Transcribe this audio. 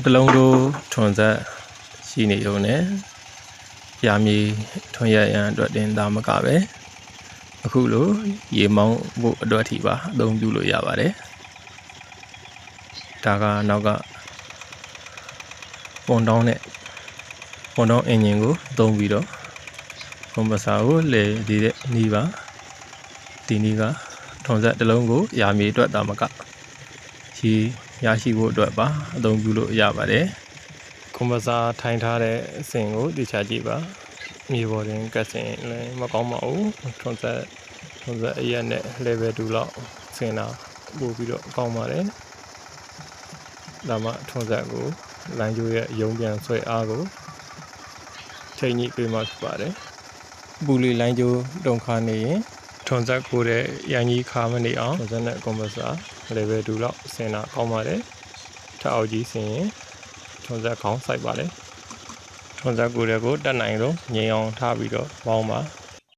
တလုံးတို့ထွန်ဆက်ရှိနေုံနဲ့ရာမြေထွန်ရက်ရန်အတွက်တင်ဒါမကပဲအခုလိုရေမောင်းဖို့အတွက်ထိပါအသုံးပြုလို့ရပါတယ်ဒါကနောက်ကပွန်တောင်းအင်ဂျင်ကိုသုံးပြီးတော့ကွန်ပစာကိုလေဒီတဲ့နီးပါဒီနီးကထွန်ဆက်တစ်လုံးကိုရာမြေအတွက်ဒါမကရေရရှိဖို့အတွက်ပါအသုံးပြုလို့ရပါတယ်ကွန်ပစာထိုင်ထားတဲ့အဆင့်ကိုသိချကြည့်ပါမြေပေါ်တင်ကတ်စင်လည်းမကောင်းပါဘူးထွန်ဆက်အရက်နဲ့ level 2လောက်ဆင်တာပို့ပြီးတော့ကောင်းပါတယ်ဒါမှထွန်ဆက်ကိုလိုင်းကျိုးရဲ့ရုံးပြန်ဆွဲအားကိုချိန်ညှိပေးမှဖြစ်ပါတယ်ပူလီလိုင်းကျိုးတုံခါနေရင်ထွန်ဆက်ကိုတဲ့ရန်ကြီးခါမနေအောင်ထွန်ဆက်နဲ့ကွန်ပစာ level 2လောက်ဆင်တာကောင်းပါတယ်ထပ်အောက်ကြီးဆင်ရင်ထွန်ဆက်ခေါင်းစိုက်ပါတယ်ထွန်ဆက်ကိုတဲ့ကိုတက်နိုင်တော့ငြိမ်အောင်ထားပြီးတော့ပေါင်းပါ